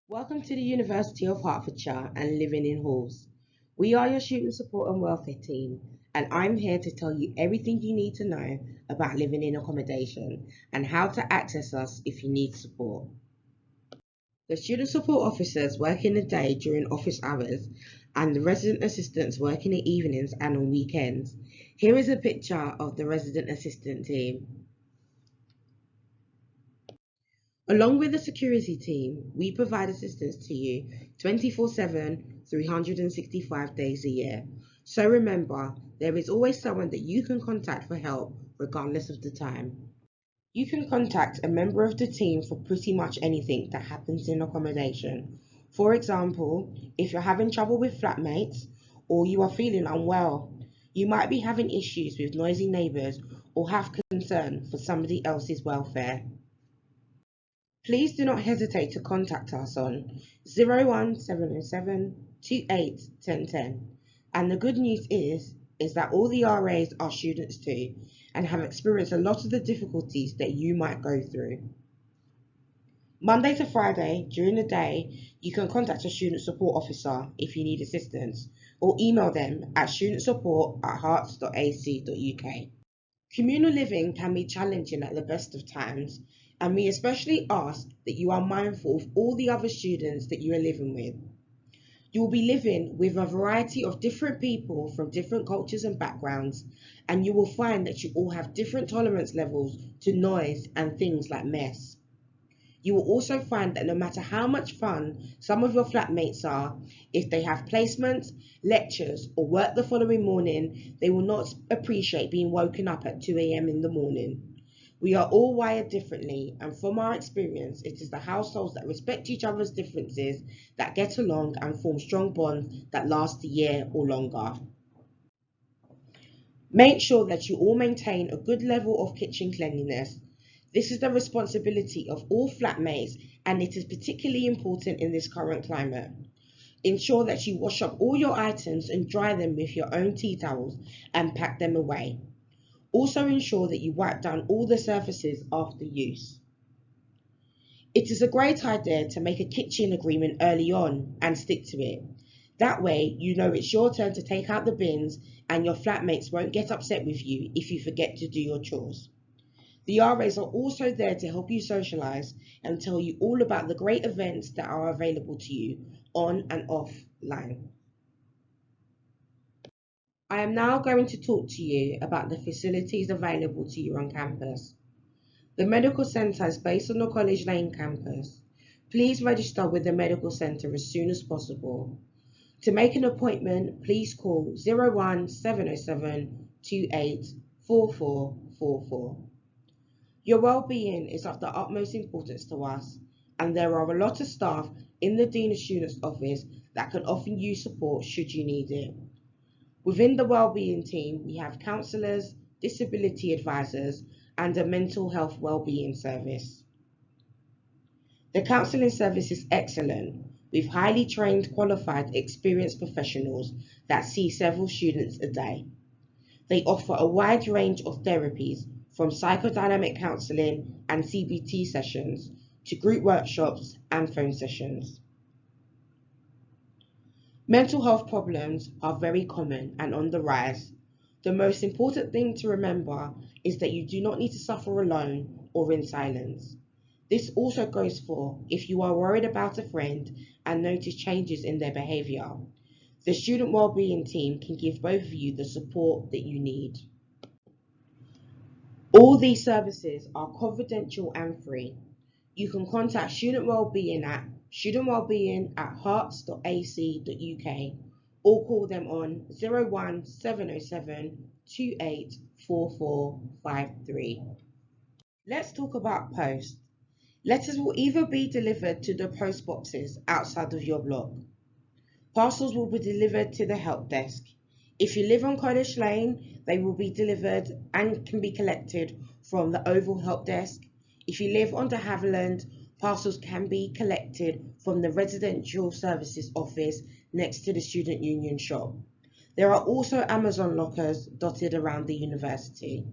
Welcome to the University of Hertfordshire and Living in Halls. We are your student support and welfare team, and I'm here to tell you everything you need to know about living in accommodation and how to access us if you need support. The student support officers work in the day during office hours, and the resident assistants work in the evenings and on weekends. Here is a picture of the resident assistant team. Along with the security team, we provide assistance to you 24/7, 365 days a year. So remember, there is always someone that you can contact for help, regardless of the time. You can contact a member of the team for pretty much anything that happens in accommodation. For example, if you're having trouble with flatmates or you are feeling unwell, you might be having issues with noisy neighbours or have concern for somebody else's welfare. Please do not hesitate to contact us on 01707 28 1010. And the good news is that all the RAs are students too and have experienced a lot of the difficulties that you might go through. Monday to Friday during the day, you can contact a student support officer if you need assistance or email them at studentsupport@hearts.ac.uk. Communal living can be challenging at the best of times, and we especially ask that you are mindful of all the other students that you are living with. You will be living with a variety of different people from different cultures and backgrounds, and you will find that you all have different tolerance levels to noise and things like mess. You will also find that no matter how much fun some of your flatmates are, if they have placements, lectures, or work the following morning, they will not appreciate being woken up at 2 a.m. in the morning. We are all wired differently, and from our experience, it is the households that respect each other's differences that get along and form strong bonds that last a year or longer. Make sure that you all maintain a good level of kitchen cleanliness. This is the responsibility of all flatmates, and it is particularly important in this current climate. Ensure that you wash up all your items and dry them with your own tea towels and pack them away. Also ensure that you wipe down all the surfaces after use. It is a great idea to make a kitchen agreement early on and stick to it. That way, you know it's your turn to take out the bins and your flatmates won't get upset with you if you forget to do your chores. The RAs are also there to help you socialise and tell you all about the great events that are available to you on and offline. I am now going to talk to you about the facilities available to you on campus. The medical centre is based on the College Lane campus. Please register with the medical centre as soon as possible. To make an appointment, please call 01707 28 4444. Your well-being is of the utmost importance to us, and there are a lot of staff in the Dean of Students office that can offer you support should you need it. Within the well-being team, we have counsellors, disability advisors, and a mental health well-being service. The counselling service is excellent, with highly trained, qualified, experienced professionals that see several students a day. They offer a wide range of therapies from psychodynamic counselling and CBT sessions to group workshops and phone sessions. Mental health problems are very common and on the rise. The most important thing to remember is that you do not need to suffer alone or in silence. This also goes for if you are worried about a friend and notice changes in their behaviour. The student wellbeing team can give both of you the support that you need. All these services are confidential and free. You can contact Student Wellbeing at studentwellbeing@hearts.ac.uk or call them on 01707 28 4453. Let's talk about post. Letters will either be delivered to the post boxes outside of your block. Parcels will be delivered to the help desk. If you live on College Lane, they will be delivered and can be collected from the Oval Help Desk. If you live on De Havilland, parcels can be collected from the Residential Services Office next to the Student Union shop. There are also Amazon lockers dotted around the university.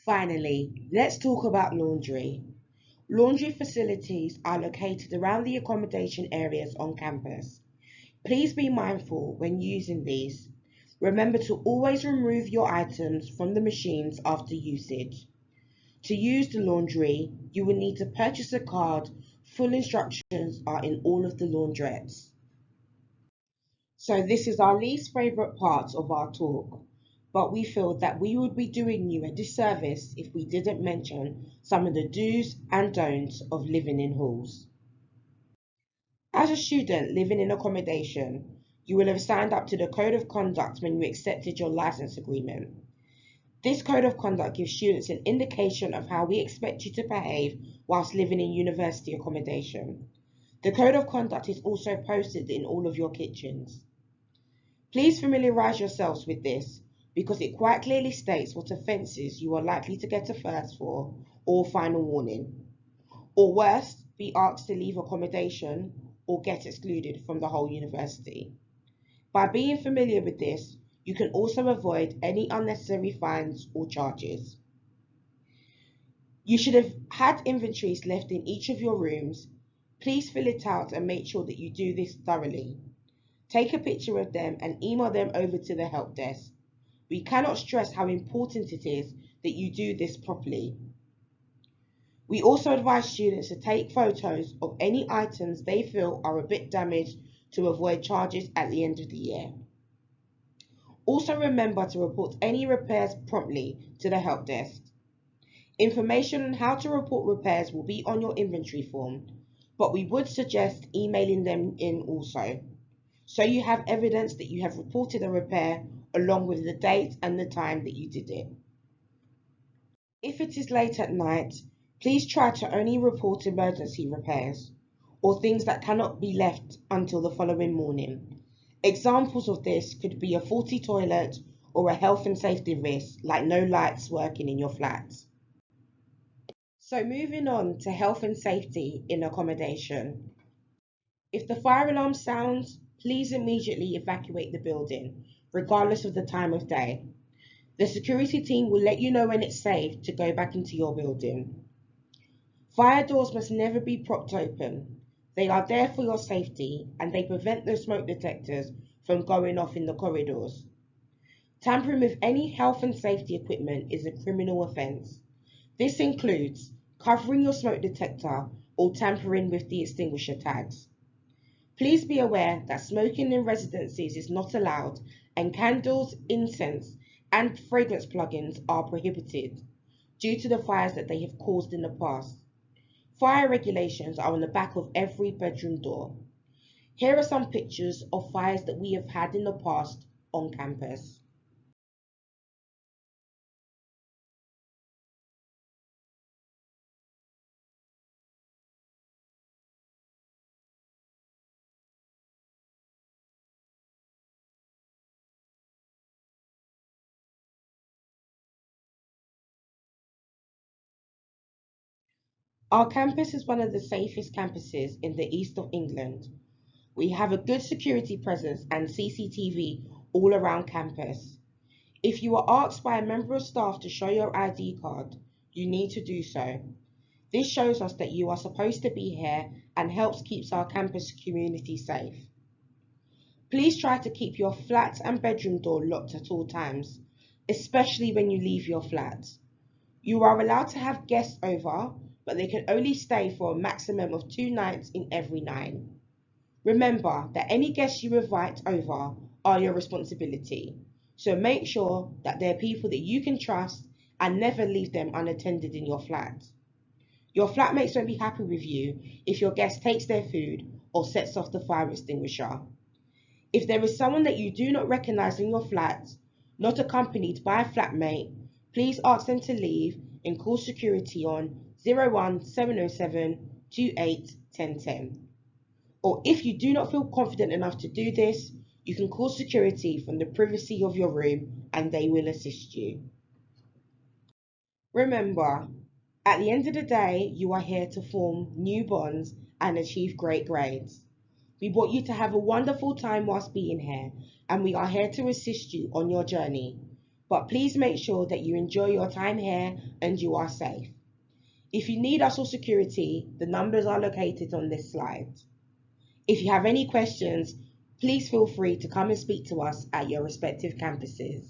Finally, let's talk about laundry. Laundry facilities are located around the accommodation areas on campus. Please be mindful when using these. Remember to always remove your items from the machines after usage. To use the laundry, you will need to purchase a card. Full instructions are in all of the laundrettes. So this is our least favourite part of our talk, but we feel that we would be doing you a disservice if we didn't mention some of the do's and don'ts of living in halls. As a student living in accommodation, you will have signed up to the Code of Conduct when you accepted your license agreement. This Code of Conduct gives students an indication of how we expect you to behave whilst living in university accommodation. The Code of Conduct is also posted in all of your kitchens. Please familiarise yourselves with this because it quite clearly states what offences you are likely to get a first for or final warning, or worse, be asked to leave accommodation or get excluded from the whole university. By being familiar with this, you can also avoid any unnecessary fines or charges. You should have had inventories left in each of your rooms. Please fill it out and make sure that you do this thoroughly. Take a picture of them and email them over to the help desk. We cannot stress how important it is that you do this properly. We also advise students to take photos of any items they feel are a bit damaged to avoid charges at the end of the year. Also remember to report any repairs promptly to the help desk. Information on how to report repairs will be on your inventory form, but we would suggest emailing them in also, so you have evidence that you have reported a repair along with the date and the time that you did it. If it is late at night, please try to only report emergency repairs or things that cannot be left until the following morning. Examples of this could be a faulty toilet or a health and safety risk like no lights working in your flat. So moving on to health and safety in accommodation. If the fire alarm sounds, please immediately evacuate the building, regardless of the time of day. The security team will let you know when it's safe to go back into your building. Fire doors must never be propped open. They are there for your safety and they prevent the smoke detectors from going off in the corridors. Tampering with any health and safety equipment is a criminal offence. This includes covering your smoke detector or tampering with the extinguisher tags. Please be aware that smoking in residencies is not allowed and candles, incense, and fragrance plugins are prohibited due to the fires that they have caused in the past. Fire regulations are on the back of every bedroom door. Here are some pictures of fires that we have had in the past on campus. Our campus is one of the safest campuses in the east of England. We have a good security presence and CCTV all around campus. If you are asked by a member of staff to show your ID card, you need to do so. This shows us that you are supposed to be here and helps keep our campus community safe. Please try to keep your flat and bedroom door locked at all times, especially when you leave your flat. You are allowed to have guests over, but they can only stay for a maximum of 2 nights in every 9. Remember that any guests you invite over are your responsibility, so make sure that they're people that you can trust and never leave them unattended in your flat. Your flatmates won't be happy with you if your guest takes their food or sets off the fire extinguisher. If there is someone that you do not recognise in your flat, not accompanied by a flatmate, please ask them to leave and call security on 01707 28 1010. Or if you do not feel confident enough to do this, you can call security from the privacy of your room and they will assist you. Remember, at the end of the day, you are here to form new bonds and achieve great grades. We want you to have a wonderful time whilst being here, and we are here to assist you on your journey. But please make sure that you enjoy your time here and you are safe. If you need us for security, the numbers are located on this slide. If you have any questions, please feel free to come and speak to us at your respective campuses.